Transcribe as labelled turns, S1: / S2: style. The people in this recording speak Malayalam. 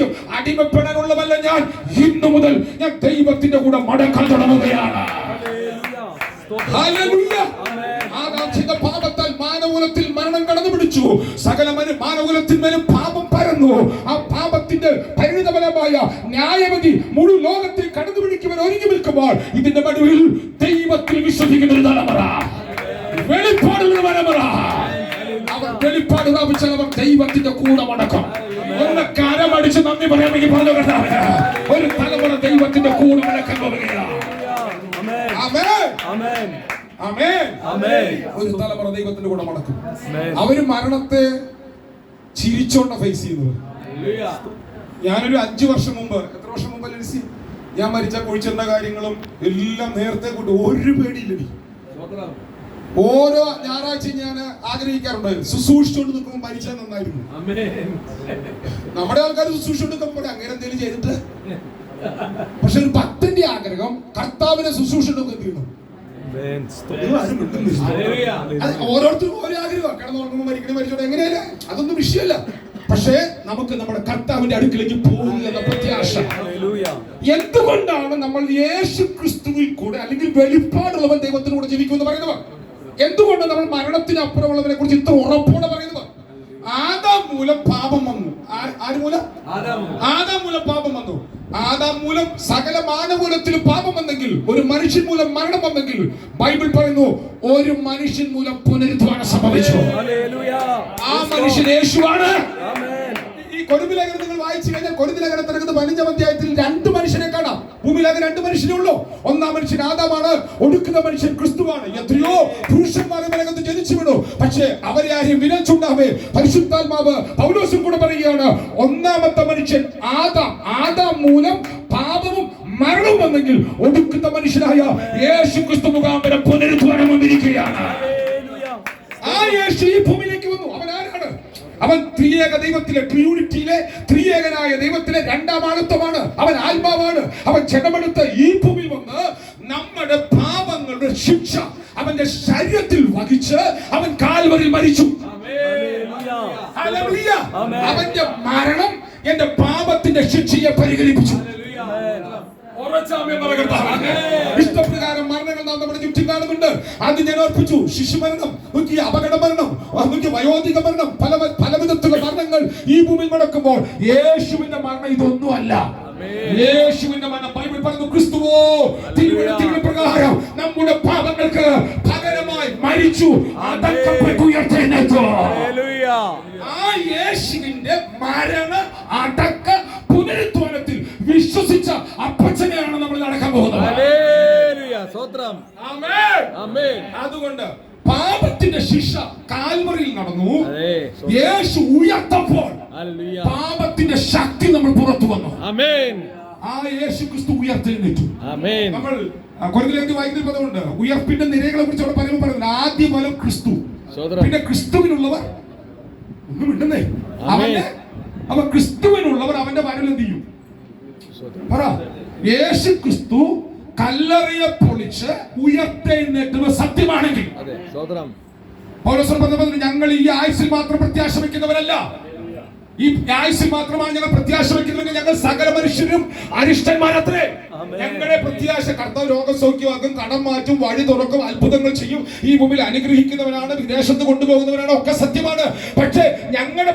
S1: ശക്തിക്കും അടിമപ്പെടാനുള്ളവല്ല ഞാൻ. ഇന്നു മുതൽ ഞാൻ ദൈവത്തിന്റെ കൂടെ മടക്കാൻ തുടങ്ങുകയാണ്. ആദാമിന്റെ പാപത്താൽ മാനവകുലത്തിൽ മരണം കടന്നു പിടിച്ചു. സകല മാനവകുലത്തിന്മേലും പാപം പരന്നു. ആ പാപത്തിന്റെ പരിണിതഫലമായ ന്യായവിധി മുഴു ലോകത്തിൽ കടന്നു പിടിക്കുവാൻ ഒരുങ്ങി നിൽക്കുമ്പോൾ ഇതിന്റെ നടുവിൽ ദൈവത്തിൽ വിശ്വസിക്കുന്ന ഒരു തലമുറ, വെളിപ്പാടുള്ള തലമുറ, അവർ വെളിപ്പാട് പ്രാപിച്ചാൽ അവർ ദൈവത്തിന്റെ കൂടെ മടക്കം. ഒന്ന് കരമടിച്ച് നന്ദി പറയാമെങ്കിൽ പറഞ്ഞു കേട്ടാ, ഒരു തലമുറ ദൈവത്തിന്റെ കൂടെ മടക്കാൻ പോവുകയാണ്. ഒരു തലമുറ ദൈവത്തിന്റെ കൂടെ മടക്കും. അവര് മരണത്തെ ചിരിച്ചോണ്ട ഫേസ് ചെയ്യുന്നത്. ഞാനൊരു 5 വർഷം മുമ്പ്, എത്ര വർഷം മുമ്പ് ഞാൻ മരിച്ച കുഴിച്ചെന്ന കാര്യങ്ങളും എല്ലാം നേരത്തെ കൊണ്ട് ഒരു പേടിയില്ല. ഓരോ ഞായറാഴ്ച ഞാൻ ആഗ്രഹിക്കാറുണ്ട് ശുശ്രൂഷിച്ചുകൊണ്ട് നിൽക്കുമ്പോൾ മരിച്ചാൽ നന്നായിരുന്നു. നമ്മുടെ ആൾക്കാർ ശുശ്രൂഷിച്ചോണ്ടിരിക്കുമ്പോൾ അങ്ങനെ എന്തെങ്കിലും ചെയ്തിട്ട്, പക്ഷെ ഒരു ഭക്തന്റെ ആഗ്രഹം കർത്താവിനെ ശുശ്രൂഷിച്ചോണ്ട് തീരണം. ഓരോരുത്തർക്കും ഓരോ ആഗ്രഹം, കിടന്നുറങ്ങുമ്പോൾ മരിക്കണം, മരിച്ചോട്ടെ, എങ്ങനെയല്ല, അതൊന്നും വിഷയമല്ല. പക്ഷേ നമുക്ക് നമ്മുടെ കർത്താവിന്റെ അടുക്കിലേക്ക് പോകുക എന്ന പ്രത്യാശ. എന്തുകൊണ്ടാണ് നമ്മൾ യേശു ക്രിസ്തുവിൽ കൂടെ അല്ലെങ്കിൽ വെളിപ്പാടുള്ളവൻ ദൈവത്തിനൂടെ ജീവിക്കുമെന്ന് പറയുന്നവർ? എന്തുകൊണ്ട് നമ്മൾ മരണത്തിനപ്പുറമുള്ളവരെ കുറിച്ച് ഇത്ര ഉറപ്പോടെ പറയുന്നവർ? ആദാം മൂലം പാപം വന്നു. ആര് മൂലം? ആദാം മൂലം പാപം വന്നു. ആദാം മൂലം സകല മാനവകുലത്തിലും പാപം വന്നെങ്കിൽ, ഒരു മനുഷ്യൻ മൂലം മരണം വന്നെങ്കിൽ, ബൈബിൾ പറയുന്നു ഒരു മനുഷ്യൻ മൂലം പുനരുദ്ധാനം സംഭവിച്ചു. ആ മനുഷ്യൻ യേശുവാണ്. ഈ കൊരിന്ത്യർ ലേഖനം നിങ്ങൾ വായിച്ചു കഴിഞ്ഞാൽ കൊരിന്ത്യർ ലേഖനം 15-ാം അധ്യായത്തിൽ 2 മനുഷ്യനെ കാണാം. ഭൂമിയിലാകെ 2 മനുഷ്യനേ ഉള്ളൂ. ഒന്നാം മനുഷ്യൻ ആദാമാണ്, ഒടുക്കുന്ന മനുഷ്യൻ ക്രിസ്തുവാണ്. എത്രയോ പുരുഷന്മാരെ ലോകത്ത് ജനിച്ചു വീണു, പക്ഷേ അവരെ ആരും വിരൽ ചൂണ്ടാവേ പരിശുദ്ധാത്മാവ് പൗലോസും കൂടെ പറയുകയാണ്, ഒന്നാമത്തെ മനുഷ്യൻ ആദാം മൂലം പാപവും മരണവും വന്നെങ്കിൽ ഒടുക്കുന്ന മനുഷ്യനായ യേശു ക്രിസ്തു മുഖാന്തരം പുനരുദ്ധാനം വന്നിരിക്കുകയാണ്. ആ യേശു ഈ ഭൂമിയിലേക്ക് വന്നു. അവൻ ആരാണ്? അവൻ ത്രിയേക ദൈവത്തിലെ, ട്രിയൂണിറ്റിയിലെ ത്രിയേകനായ ദൈവത്തിലെ 2ാം ആളത്വമാണ്. അവൻ ആത്മാവാണ്. അവൻ ജനമെടുത്ത ഈ ഭൂമിയിൽ വന്ന് നമ്മുടെ പാപങ്ങളുടെ ശിക്ഷ അവന്റെ ശരീരത്തിൽ വഹിച്ച് അവൻ കാൽവരിയിൽ മരിച്ചു. അവന്റെ മരണം എന്റെ പാപത്തിന്റെ ശിക്ഷയെ പരിഹരിപ്പിച്ചു. ഇഷ്ടപ്രകാരം മരണങ്ങൾ നാം നമ്മുടെ ചുറ്റും കാണുന്നുണ്ട്. അത് ഞാൻ ഓർപ്പിച്ചു. ശിശുമരണം, അപകട മരണം, വയോധിക മരണം, പല വിധത്തിലുള്ള മരണങ്ങൾ ഈ ഭൂമിയിൽ നടക്കുമ്പോൾ യേശുവിന്റെ മരണം ഇതൊന്നുമല്ല. യേശുവിന്റെ മരണം ബൈബിൾ പറയുന്നു, ക്രിസ്തുവോ തിരുവചന പ്രകാരം നമ്മുടെ പാപങ്ങൾക്ക് പകരമായി മരിച്ചു, അടക്കപ്പെട്ടു, ഉയർത്തെഴുന്നേറ്റു. ആ യേശുവിന്റെ മരണ അടക്ക പുനരുദ്ധാനത്തിൽ വിശ്വസിച്ച അപ്പച്ചനെയാണ് നമ്മൾ നടക്കാൻ പോകുന്നത്. അതുകൊണ്ട് പാപത്തിന്റെ ശിക്ഷ കാൽവറിയിൽ നടന്നു. യേശു ഉയർത്തപ്പോൾ പാപത്തിന്റെ ശക്തി നമ്മൾ പുറത്തു വന്നു. ആ യേശു ക്രിസ്തു ഉയർത്തെഴുന്നേറ്റു. നമ്മൾ കൊരിന്ത്യർ വായിക്കുന്ന പദമുണ്ട്, ഉയർപ്പിന്റെ നിരകളെ കുറിച്ച് അവിടെ പറയുന്നത് ആദ്യ ഫലം ക്രിസ്തു, പിന്നെ ക്രിസ്തുവിനുള്ളവർ ഒന്നും ഇണ്ടെന്നേ. അവൻ ക്രിസ്തുവിനുള്ളവർ അവന്റെ വരൽ എന്ത് ചെയ്യും? പറ. യേശു ക്രിസ്തു കല്ലറയെ പൊളിച്ച് ഉയർത്തെഴുന്നേറ്റത് സത്യമാണെങ്കിൽ പൗലോസ് പറഞ്ഞത്, ഞങ്ങൾ ഈ ആയുസ്സിൽ മാത്രം പ്രത്യാശ വയ്ക്കുന്നവരല്ല. ഈ ആയുസ്സിൽ മാത്രമാണ് ഞങ്ങൾ പ്രത്യാശ വയ്ക്കുന്നതെങ്കിൽ ഞങ്ങൾ സകല മനുഷ്യരും അരിഷ്ടന്മാരത്രേ. ഞങ്ങളുടെ പ്രത്യാശ കർത്താവ് രോഗസൗഖ്യമാക്കും, കടം മാറ്റും, വഴി തുറക്കും, അത്ഭുതങ്ങൾ ചെയ്യും, ഈ ഭൂമിയിൽ അനുഗ്രഹിക്കുന്നവനാണ്, വിദേശത്ത് കൊണ്ടുപോകുന്നവനാണ്, ഒക്കെ സത്യമാണ്. പക്ഷേ ഞങ്ങളുടെ